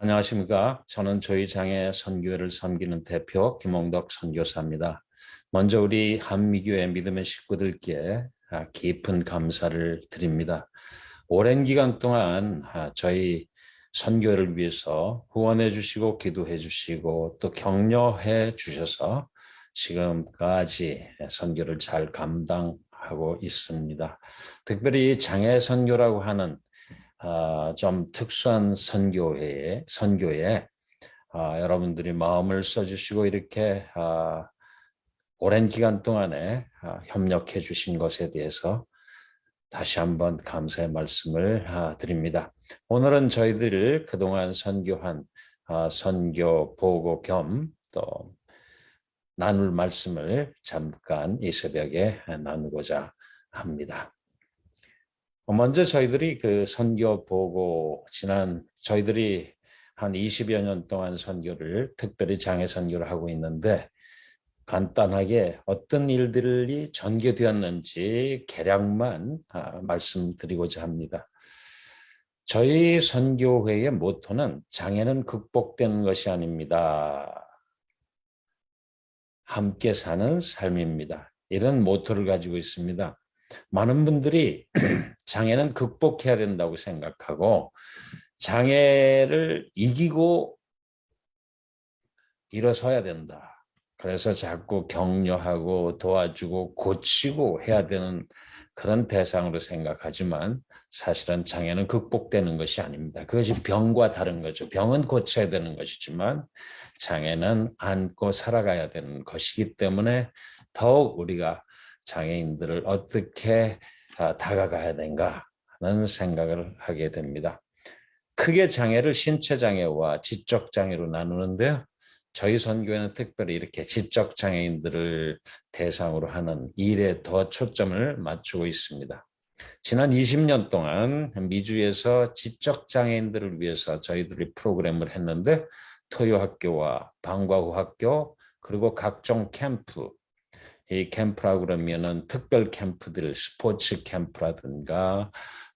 안녕하십니까. 저는 저희 장애 선교회를 섬기는 대표 김홍덕 선교사입니다. 먼저 우리 한미교회 믿음의 식구들께 깊은 감사를 드립니다. 오랜 기간 동안 저희 선교를 위해서 후원해 주시고 기도해 주시고 또 격려해 주셔서 지금까지 선교를 잘 감당하고 있습니다. 특별히 장애 선교라고 하는 좀 특수한 선교에 여러분들이 마음을 써주시고 이렇게 오랜 기간 동안에 협력해 주신 것에 대해서 다시 한번 감사의 말씀을 드립니다. 오늘은 저희들 그동안 선교한 선교 보고 겸 또 나눌 말씀을 잠깐 이 새벽에 나누고자 합니다. 먼저 저희들이 그 선교 보고 저희들이 한 20여 년 동안 선교를 특별히 장애 선교를 하고 있는데 간단하게 어떤 일들이 전개되었는지 개략만 말씀드리고자 합니다. 저희 선교회의 모토는 장애는 극복되는 것이 아닙니다. 함께 사는 삶입니다. 이런 모토를 가지고 있습니다. 많은 분들이 장애는 극복해야 된다고 생각하고 장애를 이기고 일어서야 된다. 그래서 자꾸 격려하고 도와주고 고치고 해야 되는 그런 대상으로 생각하지만 사실은 장애는 극복되는 것이 아닙니다. 그것이 병과 다른 거죠. 병은 고쳐야 되는 것이지만 장애는 안고 살아가야 되는 것이기 때문에 더욱 우리가 장애인들을 어떻게 다가가야 되는가 하는 생각을 하게 됩니다. 크게 장애를 신체 장애와 지적 장애로 나누는데요. 저희 선교회는 특별히 이렇게 지적 장애인들을 대상으로 하는 일에 더 초점을 맞추고 있습니다. 지난 20년 동안 미주에서 지적 장애인들을 위해서 저희들이 프로그램을 했는데 토요학교와 방과후 학교 그리고 각종 캠프, 이 캠프라고 그러면은 특별 캠프들, 스포츠 캠프라든가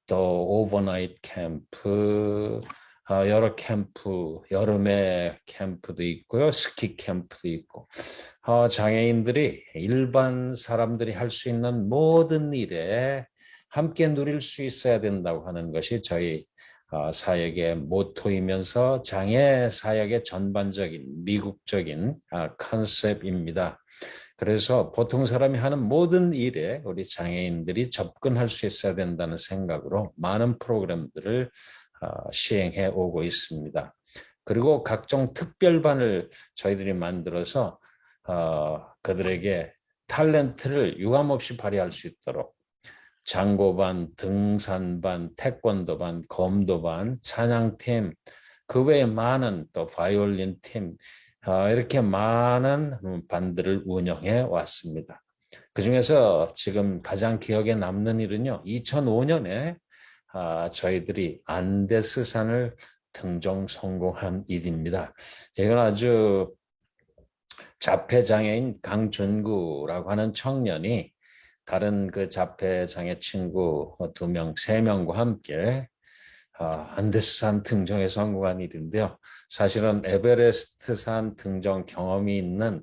또 오버나이트 캠프, 여러 캠프, 여름에 캠프도 있고요, 스키 캠프도 있고, 장애인들이 일반 사람들이 할 수 있는 모든 일에 함께 누릴 수 있어야 된다고 하는 것이 저희 사역의 모토이면서 장애 사역의 전반적인 미국적인 컨셉입니다. 그래서 보통 사람이 하는 모든 일에 우리 장애인들이 접근할 수 있어야 된다는 생각으로 많은 프로그램들을 시행해 오고 있습니다. 그리고 각종 특별반을 저희들이 만들어서 그들에게 탤런트를 유감없이 발휘할 수 있도록 장고반, 등산반, 태권도반, 검도반, 찬양팀, 그 외에 많은 또 바이올린 팀, 이렇게 많은 반들을 운영해 왔습니다. 그중에서 지금 가장 기억에 남는 일은요. 2005년에 저희들이 안데스산을 등정 성공한 일입니다. 이건 아주 자폐장애인 강준구라고 하는 청년이 다른 그 자폐장애 친구 2명, 3명과 함께 안데스산 등정에 성공한 일인데요. 사실은 에베레스트산 등정 경험이 있는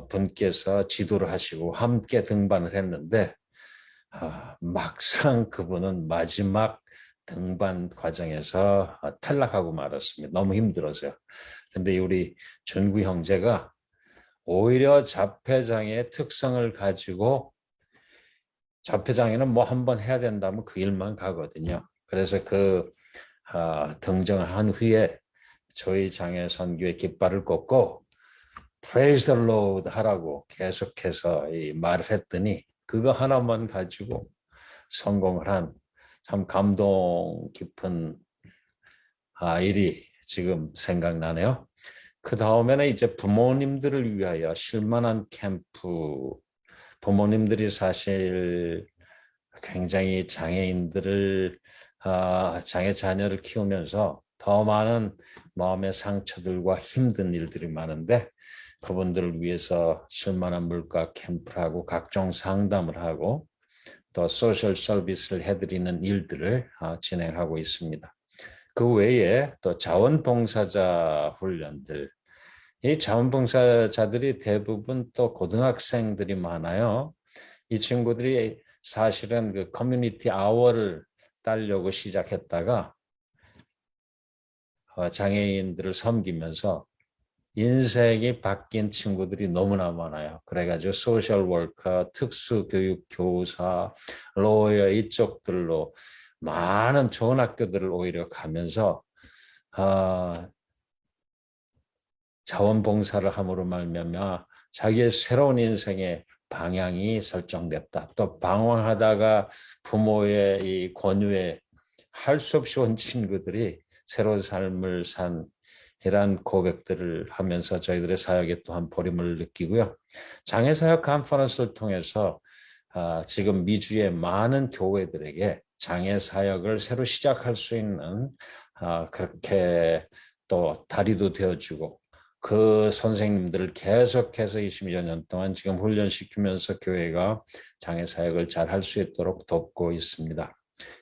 분께서 지도를 하시고 함께 등반을 했는데 막상 그분은 마지막 등반 과정에서 탈락하고 말았습니다. 너무 힘들어서요. 근데 우리 준구 형제가 오히려 자폐장애의 특성을 가지고 자폐장애는 뭐 한번 해야 된다면 그 일만 가거든요. 그래서 그 등정을 한 후에 저희 장애 선교의 깃발을 꽂고 Praise the Lord 하라고 계속해서 이 말을 했더니 그거 하나만 가지고 성공을 한 참 감동 깊은 일이 지금 생각나네요. 그 다음에는 이제 부모님들을 위하여 실만한 캠프, 부모님들이 사실 굉장히 장애 자녀를 키우면서 더 많은 마음의 상처들과 힘든 일들이 많은데 그분들을 위해서 실만한 물가 캠프를 하고 각종 상담을 하고 또 소셜 서비스를 해드리는 일들을 진행하고 있습니다. 그 외에 또 자원봉사자 훈련들, 이 자원봉사자들이 대부분 또 고등학생들이 많아요. 이 친구들이 사실은 그 커뮤니티 아워를 따려고 시작했다가 장애인들을 섬기면서 인생이 바뀐 친구들이 너무나 많아요. 그래가지고 소셜 워커, 특수교육 교사, 로여 이쪽들로 많은 좋은 학교들을 오히려 가면서 자원봉사를 함으로 말미암아 자기의 새로운 인생의 방향이 설정됐다. 또 방황하다가 부모의 이 권유에 할 수 없이 온 친구들이 새로운 삶을 산 이러한 고백들을 하면서 저희들의 사역에 또한 보림을 느끼고요. 장애사역 컨퍼런스를 통해서 지금 미주의 많은 교회들에게 장애사역을 새로 시작할 수 있는 그렇게 또 다리도 되어주고 그 선생님들을 계속해서 20여 년 동안 지금 훈련시키면서 교회가 장애사역을 잘 할 수 있도록 돕고 있습니다.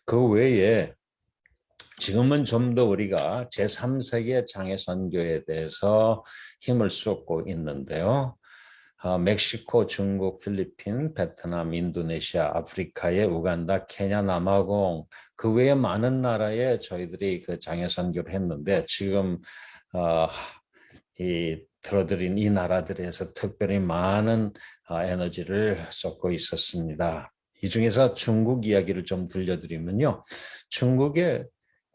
그 외에 지금은 좀 더 우리가 제3세계 장애선교에 대해서 힘을 쏟고 있는데요. 멕시코, 중국, 필리핀, 베트남, 인도네시아, 아프리카의 우간다, 케냐, 남아공 그 외에 많은 나라에 저희들이 그 장애선교를 했는데 지금 이 들어드린 이 나라들에서 특별히 많은 에너지를 쏟고 있었습니다. 이 중에서 중국 이야기를 좀 들려드리면요. 중국의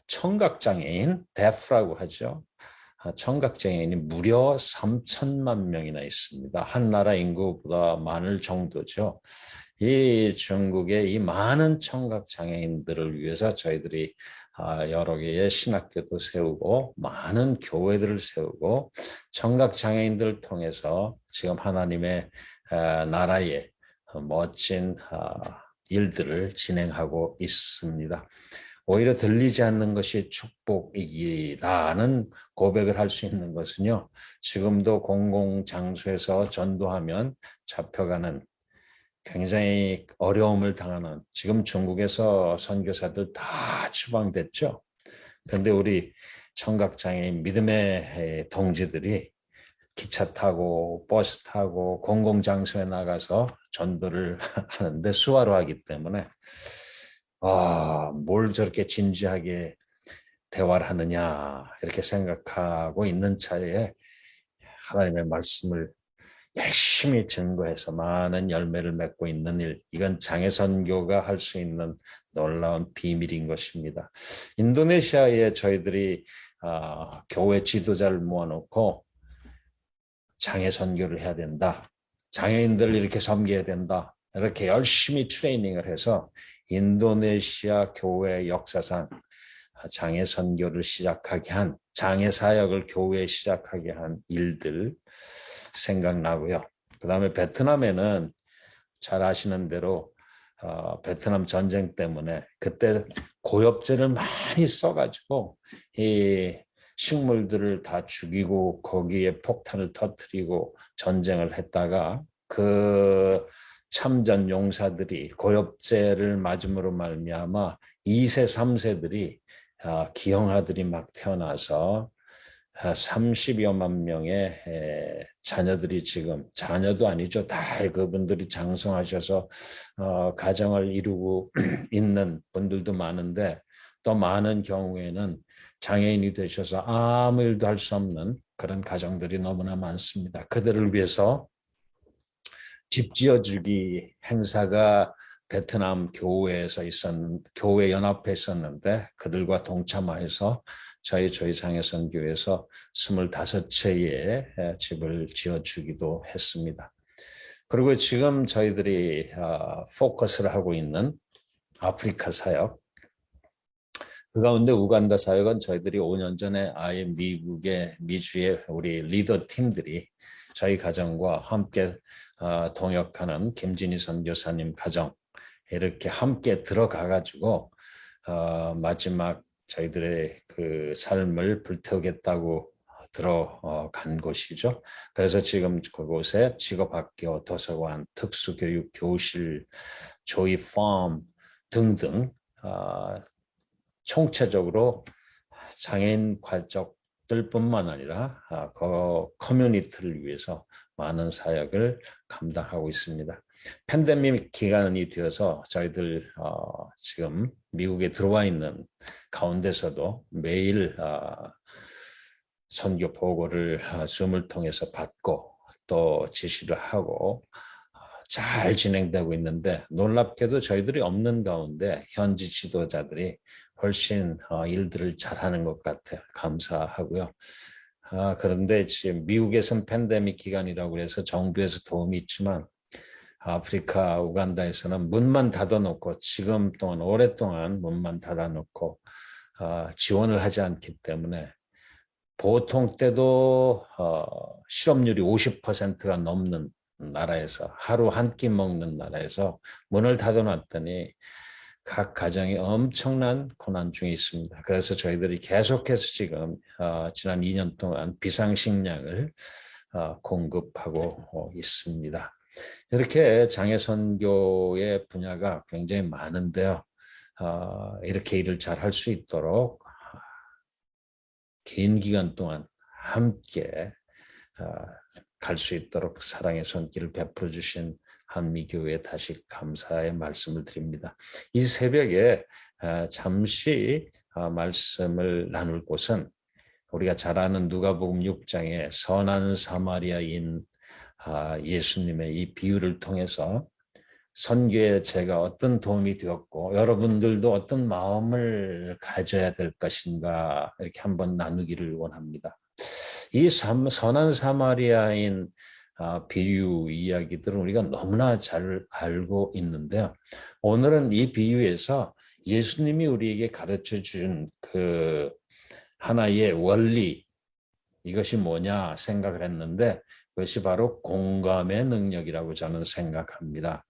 청각장애인, 데프라고 하죠. 청각장애인이 무려 3천만 명이나 있습니다. 한 나라 인구보다 많을 정도죠. 이 중국의 이 많은 청각장애인들을 위해서 저희들이 여러 개의 신학교도 세우고 많은 교회들을 세우고 청각장애인들을 통해서 지금 하나님의 나라에 멋진 일들을 진행하고 있습니다. 오히려 들리지 않는 것이 축복이라는 고백을 할 수 있는 것은요. 지금도 공공장소에서 전도하면 잡혀가는 굉장히 어려움을 당하는 지금 중국에서 선교사들 다 추방됐죠. 그런데 우리 청각장애인 믿음의 동지들이 기차 타고 버스 타고 공공장소에 나가서 전도를 하는데 수화로 하기 때문에 뭘 저렇게 진지하게 대화를 하느냐 이렇게 생각하고 있는 차에 하나님의 말씀을 열심히 증거해서 많은 열매를 맺고 있는 일, 이건 장애선교가 할 수 있는 놀라운 비밀인 것입니다. 인도네시아에 저희들이 교회 지도자를 모아놓고 장애선교를 해야 된다. 장애인들을 이렇게 섬겨야 된다. 이렇게 열심히 트레이닝을 해서 인도네시아 교회 역사상 장애 선교를 시작하게 한 장애 사역을 교회에 시작하게 한 일들 생각나고요. 그 다음에 베트남에는 잘 아시는 대로 베트남 전쟁 때문에 그때 고엽제를 많이 써가지고 이 식물들을 다 죽이고 거기에 폭탄을 터뜨리고 전쟁을 했다가 그 참전 용사들이 고엽제를 맞음으로 말미암아 2세, 3세들이 기형아들이 막 태어나서 30여만 명의 자녀들이 지금 자녀도 아니죠. 다 그분들이 장성하셔서 가정을 이루고 있는 분들도 많은데 또 많은 경우에는 장애인이 되셔서 아무 일도 할 수 없는 그런 가정들이 너무나 많습니다. 그들을 위해서 집 지어주기 행사가 베트남 교회에서 교회 연합회 있었는데 그들과 동참하여서 저희 장애선교회에서 25채의 집을 지어주기도 했습니다. 그리고 지금 저희들이 포커스를 하고 있는 아프리카 사역, 그 가운데 우간다 사역은 저희들이 5년 전에 아예 미주의 우리 리더 팀들이 저희 가정과 함께 동역하는 김진희 선교사님 가정 이렇게 함께 들어가가지고 마지막 저희들의 그 삶을 불태우겠다고 들어간 곳이죠. 그래서 지금 그곳에 직업학교, 도서관, 특수교육 교실, 조이팜 등등 총체적으로 장애인 가족들뿐만 아니라 그 커뮤니티를 위해서 많은 사역을 감당하고 있습니다. 팬데믹 기간이 되어서 저희들 지금 미국에 들어와 있는 가운데서도 매일 선교 보고를 줌을 통해서 받고 또 지시를 하고 잘 진행되고 있는데, 놀랍게도 저희들이 없는 가운데 현지 지도자들이 훨씬 일들을 잘하는 것 같아요. 감사하고요. 그런데 지금 미국에선 팬데믹 기간이라고 해서 정부에서 도움이 있지만 아프리카, 우간다에서는 문만 닫아놓고 지금 동안 오랫동안 문만 닫아놓고 지원을 하지 않기 때문에 보통 때도 실업률이 50%가 넘는 나라에서, 하루 한 끼 먹는 나라에서 문을 닫아놨더니 각 가정이 엄청난 고난 중에 있습니다. 그래서 저희들이 계속해서 지금 지난 2년 동안 비상식량을 공급하고 있습니다. 이렇게 장애선교의 분야가 굉장히 많은데요. 이렇게 일을 잘 할 수 있도록 긴 기간 동안 함께 갈 수 있도록 사랑의 손길을 베풀어 주신 한미교회에 다시 감사의 말씀을 드립니다. 이 새벽에 잠시 말씀을 나눌 곳은 우리가 잘 아는 누가복음 6장의 선한 사마리아인 예수님의 이 비유를 통해서 선교에 제가 어떤 도움이 되었고 여러분들도 어떤 마음을 가져야 될 것인가, 이렇게 한번 나누기를 원합니다. 이 선한 사마리아인 비유 이야기들은 우리가 너무나 잘 알고 있는데요. 오늘은 이 비유에서 예수님이 우리에게 가르쳐 준 그 하나의 원리, 이것이 뭐냐 생각을 했는데 그것이 바로 공감의 능력이라고 저는 생각합니다.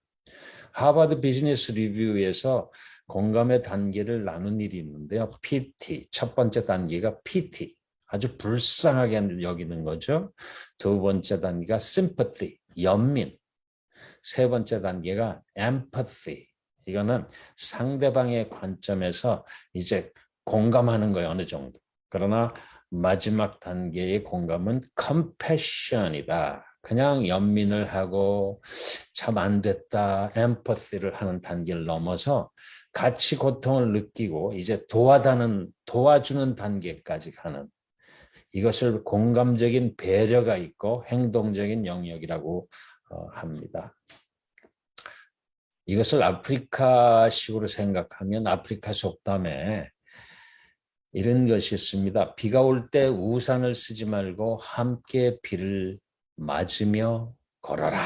하버드 비즈니스 리뷰에서 공감의 단계를 나눈 일이 있는데요. PT, 첫 번째 단계가 PT, 아주 불쌍하게 여기는 거죠. 두 번째 단계가 sympathy, 연민. 세 번째 단계가 empathy, 이거는 상대방의 관점에서 이제 공감하는 거예요, 어느 정도. 그러나 마지막 단계의 공감은 compassion이다. 그냥 연민을 하고 참 안 됐다, empathy를 하는 단계를 넘어서 같이 고통을 느끼고 이제 도와주는 단계까지 가는, 이것을 공감적인 배려가 있고 행동적인 영역이라고 합니다. 이것을 아프리카식으로 생각하면 아프리카 속담에 이런 것이 있습니다. 비가 올 때 우산을 쓰지 말고 함께 비를 맞으며 걸어라.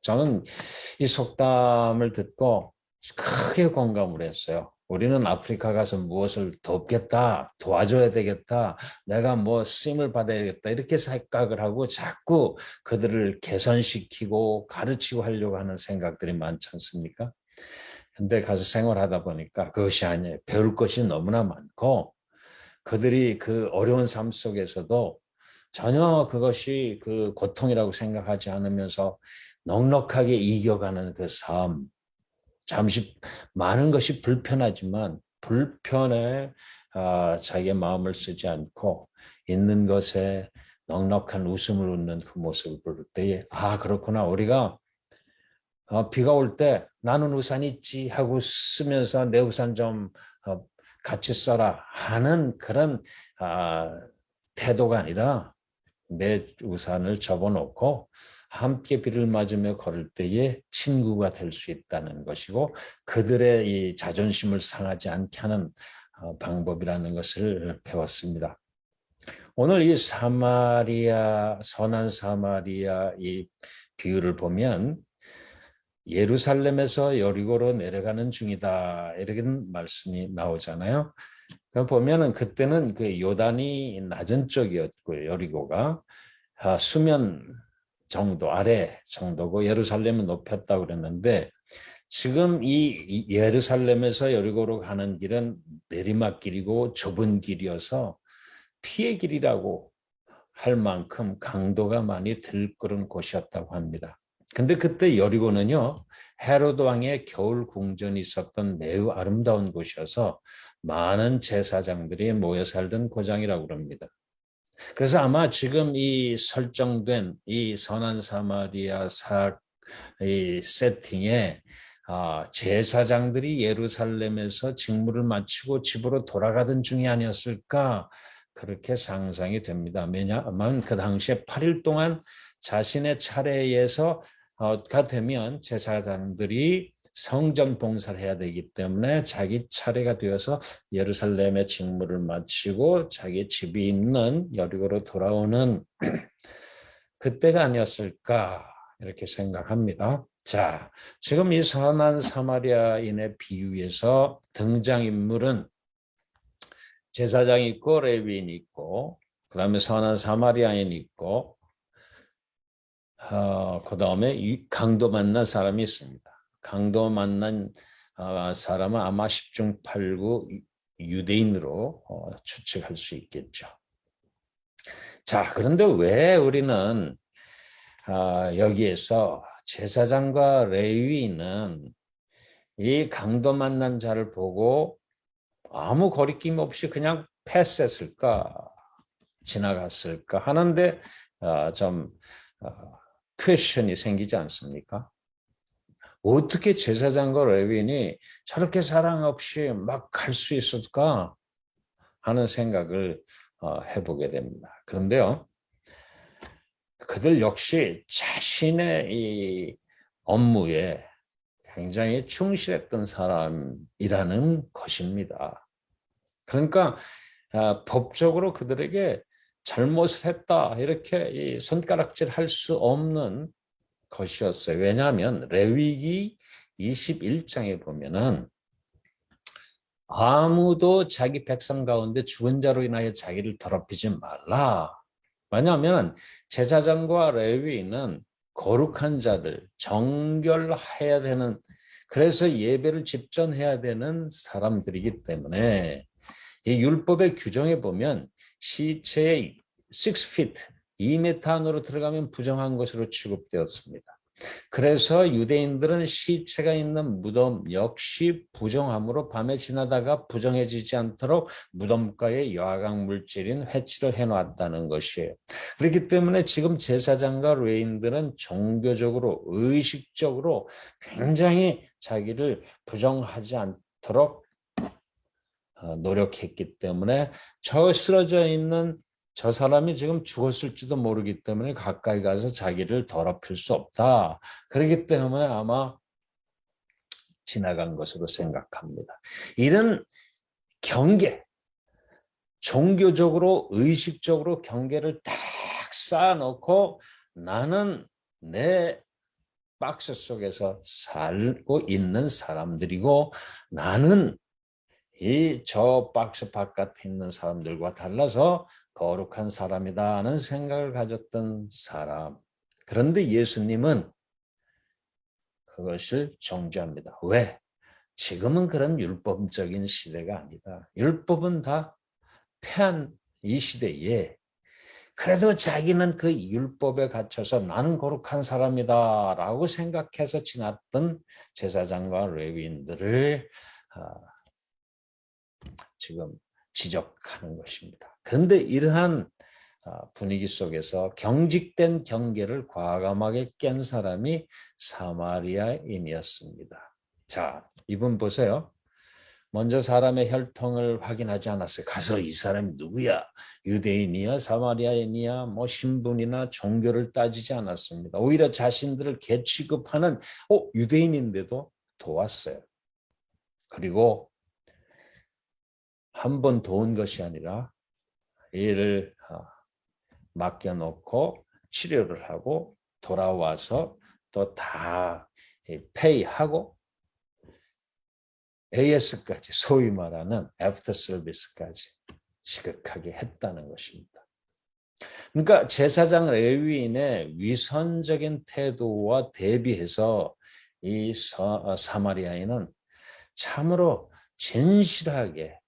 저는 이 속담을 듣고 크게 공감을 했어요. 우리는 아프리카 가서 무엇을 돕겠다, 도와줘야 되겠다, 내가 뭐 쓰임을 받아야겠다, 이렇게 생각을 하고 자꾸 그들을 개선시키고 가르치고 하려고 하는 생각들이 많지 않습니까? 근데 가서 생활하다 보니까 그것이 아니에요. 배울 것이 너무나 많고 그들이 그 어려운 삶 속에서도 전혀 그것이 그 고통이라고 생각하지 않으면서 넉넉하게 이겨가는 그 삶. 잠시 많은 것이 불편하지만 불편에 자기의 마음을 쓰지 않고 있는 것에 넉넉한 웃음을 웃는 그 모습을 볼 때에 그렇구나. 우리가 비가 올 때 나는 우산 있지 하고 쓰면서 내 우산 좀 같이 써라 하는 그런 태도가 아니라 내 우산을 접어놓고 함께 비를 맞으며 걸을 때에 친구가 될 수 있다는 것이고 그들의 이 자존심을 상하지 않게 하는 방법이라는 것을 배웠습니다. 오늘 이 선한 사마리아 이 비유를 보면 예루살렘에서 여리고로 내려가는 중이다, 이런 말씀이 나오잖아요. 보면은 그때는 그 요단이 낮은 쪽이었고 여리고가 수면 정도 아래 정도고 예루살렘은 높였다고 그랬는데 지금 이 예루살렘에서 여리고로 가는 길은 내리막길이고 좁은 길이어서 피의 길이라고 할 만큼 강도가 많이 들끓은 곳이었다고 합니다. 근데 그때 여리고는요, 헤로드 왕의 겨울 궁전이 있었던 매우 아름다운 곳이어서 많은 제사장들이 모여 살던 고장이라고 그럽니다. 그래서 아마 지금 이 설정된 이 선한 사마리아 이 세팅에 제사장들이 예루살렘에서 직무를 마치고 집으로 돌아가던 중이 아니었을까 그렇게 상상이 됩니다. 왜냐하면 그 당시에 8일 동안 자신의 차례에서가 되면 제사장들이 성전 봉사를 해야 되기 때문에 자기 차례가 되어서 예루살렘의 직무를 마치고 자기 집이 있는 여리고로 돌아오는 그때가 아니었을까 이렇게 생각합니다. 자, 지금 이 선한 사마리아인의 비유에서 등장인물은 제사장이 있고 레위인이 있고 그 다음에 선한 사마리아인이 있고 그 다음에 강도 만난 사람이 있습니다. 강도 만난 사람은 아마 10중 8구 유대인으로 추측할 수 있겠죠. 자, 그런데 왜 우리는 여기에서 제사장과 레위인은 이 강도 만난 자를 보고 아무 거리낌 없이 그냥 패스했을까, 지나갔을까 하는데 좀 퀘스천이 생기지 않습니까? 어떻게 제사장과 레위인이 저렇게 사랑 없이 막 갈 수 있을까 하는 생각을 해보게 됩니다. 그런데요, 그들 역시 자신의 이 업무에 굉장히 충실했던 사람이라는 것입니다. 그러니까 법적으로 그들에게 잘못을 했다 이렇게 이 손가락질 할 수 없는 것이었어요. 왜냐하면 레위기 21장에 보면은 아무도 자기 백성 가운데 죽은 자로 인하여 자기를 더럽히지 말라. 왜냐하면 제사장과 레위인은 거룩한 자들, 정결해야 되는, 그래서 예배를 집전해야 되는 사람들이기 때문에 이 율법의 규정에 보면 시체의 6feet, 2m 안으로 들어가면 부정한 것으로 취급되었습니다. 그래서 유대인들은 시체가 있는 무덤 역시 부정함으로 밤에 지나다가 부정해지지 않도록 무덤가에 여하강 물질인 회치를 해놓았다는 것이에요. 그렇기 때문에 지금 제사장과 레위인들은 종교적으로 의식적으로 굉장히 자기를 부정하지 않도록 노력했기 때문에 저 쓰러져 있는 저 사람이 지금 죽었을지도 모르기 때문에 가까이 가서 자기를 더럽힐 수 없다. 그렇기 때문에 아마 지나간 것으로 생각합니다. 이런 경계, 종교적으로 의식적으로 경계를 딱 쌓아놓고 나는 내 박스 속에서 살고 있는 사람들이고 나는 이 저 박스 바깥에 있는 사람들과 달라서 거룩한 사람이다는 생각을 가졌던 사람. 그런데 예수님은 그것을 정죄합니다. 왜? 지금은 그런 율법적인 시대가 아니다. 율법은 다 폐한 이 시대에 그래도 자기는 그 율법에 갇혀서 나는 거룩한 사람이다라고 생각해서 지났던 제사장과 레위인들을 지금 지적하는 것입니다. 그런데 이러한 분위기 속에서 경직된 경계를 과감하게 깬 사람이 사마리아인이었습니다. 자, 이분 보세요. 먼저 사람의 혈통을 확인하지 않았어요. 가서 이 사람이 누구야? 유대인이야? 사마리아인이야? 뭐 신분이나 종교를 따지지 않았습니다. 오히려 자신들을 개 취급하는 유대인인데도 도왔어요. 그리고 한 번 도운 것이 아니라 이를 맡겨놓고 치료를 하고 돌아와서 또 다 페이하고 AS까지 소위 말하는 애프터 서비스까지 지극하게 했다는 것입니다. 그러니까 제사장 레위인의 위선적인 태도와 대비해서 이 사마리아인은 참으로 진실하게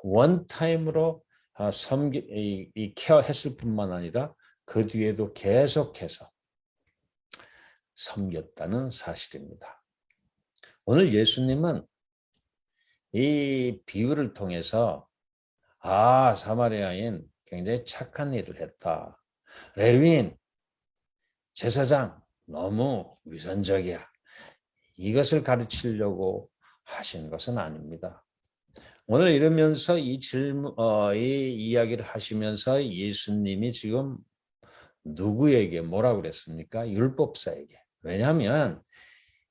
원타임으로 케어했을 뿐만 아니라 그 뒤에도 계속해서 섬겼다는 사실입니다. 오늘 예수님은 이 비유를 통해서 사마리아인 굉장히 착한 일을 했다. 레위인, 제사장 너무 위선적이야. 이것을 가르치려고 하신 것은 아닙니다. 오늘 이러면서 이 이야기를 하시면서 예수님이 지금 누구에게 뭐라고 그랬습니까? 율법사에게. 왜냐하면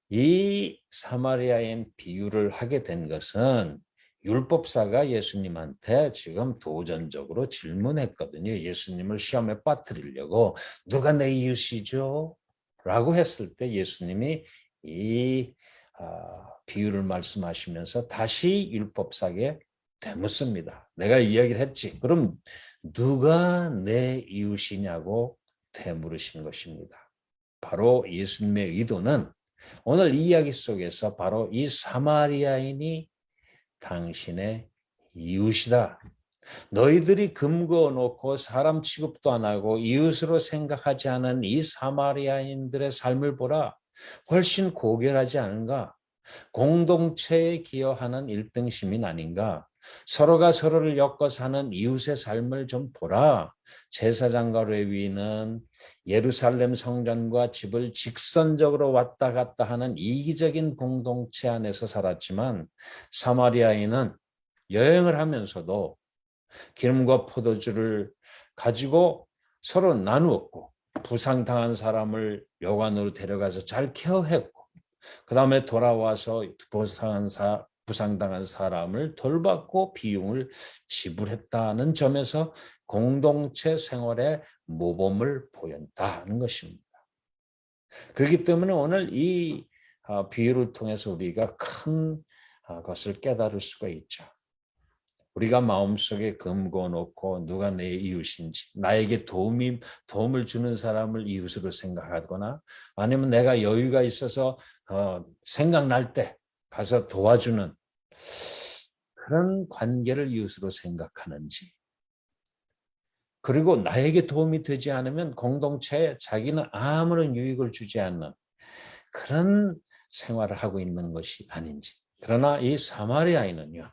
이 사마리아인 비유를 하게 된 것은 율법사가 예수님한테 지금 도전적으로 질문했거든요. 예수님을 시험에 빠뜨리려고 누가 내 이웃이죠? 라고 했을 때 예수님이 이 비유를 말씀하시면서 다시 율법사에게 되묻습니다. 내가 이야기를 했지. 그럼 누가 내 이웃이냐고 되물으신 것입니다. 바로 예수님의 의도는 오늘 이 이야기 속에서 바로 이 사마리아인이 당신의 이웃이다. 너희들이 금거 놓고 사람 취급도 안 하고 이웃으로 생각하지 않은 이 사마리아인들의 삶을 보라. 훨씬 고결하지 않은가? 공동체에 기여하는 1등 시민 아닌가? 서로가 서로를 엮어 사는 이웃의 삶을 좀 보라. 제사장과 레위인은 예루살렘 성전과 집을 직선적으로 왔다 갔다 하는 이기적인 공동체 안에서 살았지만 사마리아인은 여행을 하면서도 기름과 포도주를 가지고 서로 나누었고 부상당한 사람을 여관으로 데려가서 잘 케어했고 그 다음에 돌아와서 부상당한 사람을 돌봤고 비용을 지불했다는 점에서 공동체 생활의 모범을 보였다는 것입니다. 그렇기 때문에 오늘 이 비유를 통해서 우리가 큰 것을 깨달을 수가 있죠. 우리가 마음속에 금고 놓고 누가 내 이웃인지 나에게 도움을 주는 사람을 이웃으로 생각하거나 아니면 내가 여유가 있어서 생각날 때 가서 도와주는 그런 관계를 이웃으로 생각하는지 그리고 나에게 도움이 되지 않으면 공동체에 자기는 아무런 유익을 주지 않는 그런 생활을 하고 있는 것이 아닌지. 그러나 이 사마리아인은요.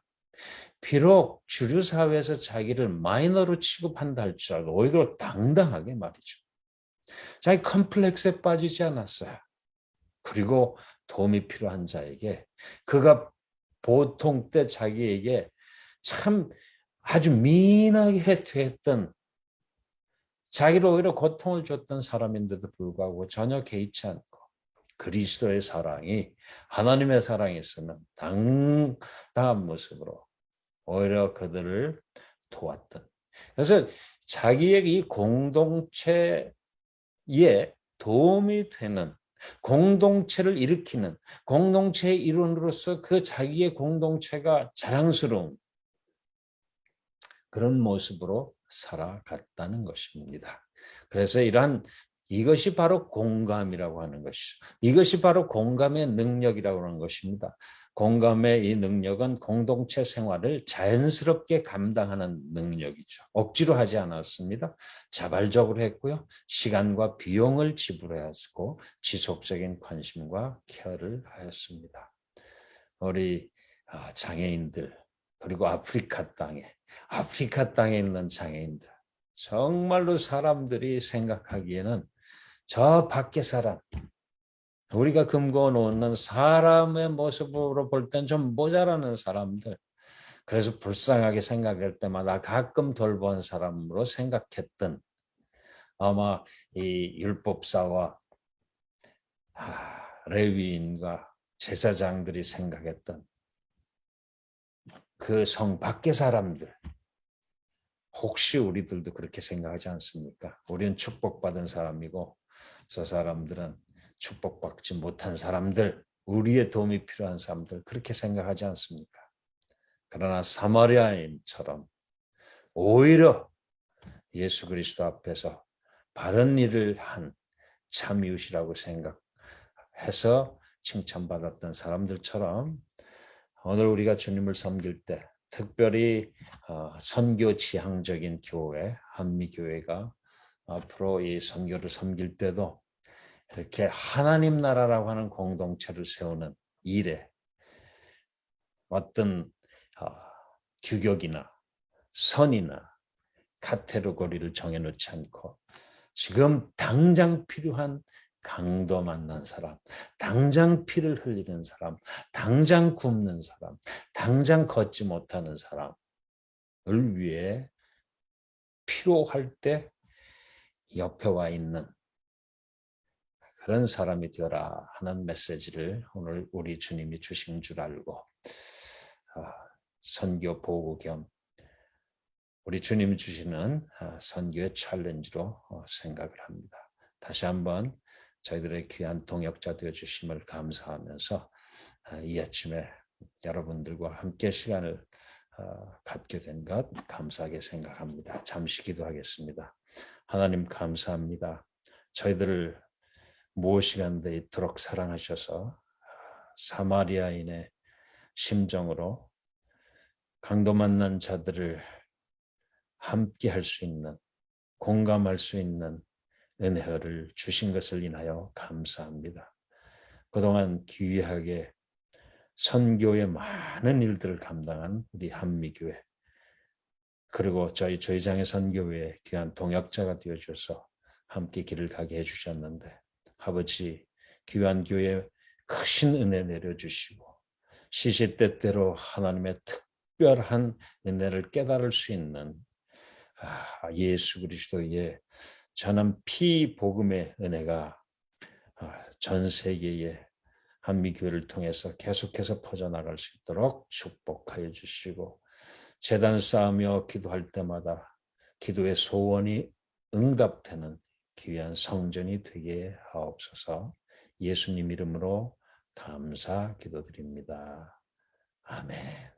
비록 주류 사회에서 자기를 마이너로 취급한다 할지라도 오히려 당당하게 말이죠. 자기 컴플렉스에 빠지지 않았어요. 그리고 도움이 필요한 자에게 그가 보통 때 자기에게 참 아주 미인하게 대했던 자기를 오히려 고통을 줬던 사람인데도 불구하고 전혀 개의치 않고 그리스도의 사랑이 하나님의 사랑이 있으면 당당한 모습으로 오히려 그들을 도왔던. 그래서 자기의 이 공동체에 도움이 되는 공동체를 일으키는 공동체의 일원으로서 그 자기의 공동체가 자랑스러운 그런 모습으로 살아갔다는 것입니다. 그래서 이것이 바로 공감이라고 하는 것이죠. 이것이 바로 공감의 능력이라고 하는 것입니다. 공감의 이 능력은 공동체 생활을 자연스럽게 감당하는 능력이죠. 억지로 하지 않았습니다. 자발적으로 했고요. 시간과 비용을 지불하였고 지속적인 관심과 케어를 하였습니다. 우리 장애인들 그리고 아프리카 땅에 있는 장애인들 정말로 사람들이 생각하기에는 저 밖에 사람 우리가 금고 놓는 사람의 모습으로 볼 땐 좀 모자라는 사람들 그래서 불쌍하게 생각할 때마다 가끔 돌본 사람으로 생각했던 아마 이 율법사와 레위인과 제사장들이 생각했던 그 성 밖의 사람들 혹시 우리들도 그렇게 생각하지 않습니까? 우리는 축복받은 사람이고 저 사람들은 축복받지 못한 사람들, 우리의 도움이 필요한 사람들 그렇게 생각하지 않습니까? 그러나 사마리아인처럼 오히려 예수 그리스도 앞에서 바른 일을 한 참이웃이라고 생각해서 칭찬받았던 사람들처럼 오늘 우리가 주님을 섬길 때 특별히 선교 지향적인 교회, 한미교회가 앞으로 이 선교를 섬길 때도 이렇게 하나님 나라라고 하는 공동체를 세우는 일에 어떤 규격이나 선이나 카테고리를 정해놓지 않고 지금 당장 필요한 강도 만난 사람, 당장 피를 흘리는 사람, 당장 굶는 사람, 당장 걷지 못하는 사람을 위해 필요할 때 옆에 와 있는 그런 사람이 되어라 하는 메시지를 오늘 우리 주님이 주신 줄 알고 선교 보고 겸 우리 주님이 주시는 선교의 챌린지로 생각을 합니다. 다시 한번 저희들의 귀한 동역자 되어주심을 감사하면서 이 아침에 여러분들과 함께 시간을 갖게 된 것 감사하게 생각합니다. 잠시 기도하겠습니다. 하나님 감사합니다. 저희들을 무엇이간데 이토록 사랑하셔서 사마리아인의 심정으로 강도 만난 자들을 함께 할 수 있는, 공감할 수 있는 은혜를 주신 것을 인하여 감사합니다. 그동안 귀하게 선교의 많은 일들을 감당한 우리 한미교회, 그리고 저희 조회장의 선교회의 귀한 동역자가 되어줘서 함께 길을 가게 해주셨는데 아버지 귀한 교회에 크신 은혜 내려주시고 시시때때로 하나님의 특별한 은혜를 깨달을 수 있는 예수 그리스도의 전한 피복음의 은혜가 전 세계에 한미교회를 통해서 계속해서 퍼져나갈 수 있도록 축복하여 주시고 제단을 쌓으며 기도할 때마다 기도의 소원이 응답되는 귀한 성전이 되게 하옵소서. 예수님 이름으로 감사 기도드립니다. 아멘.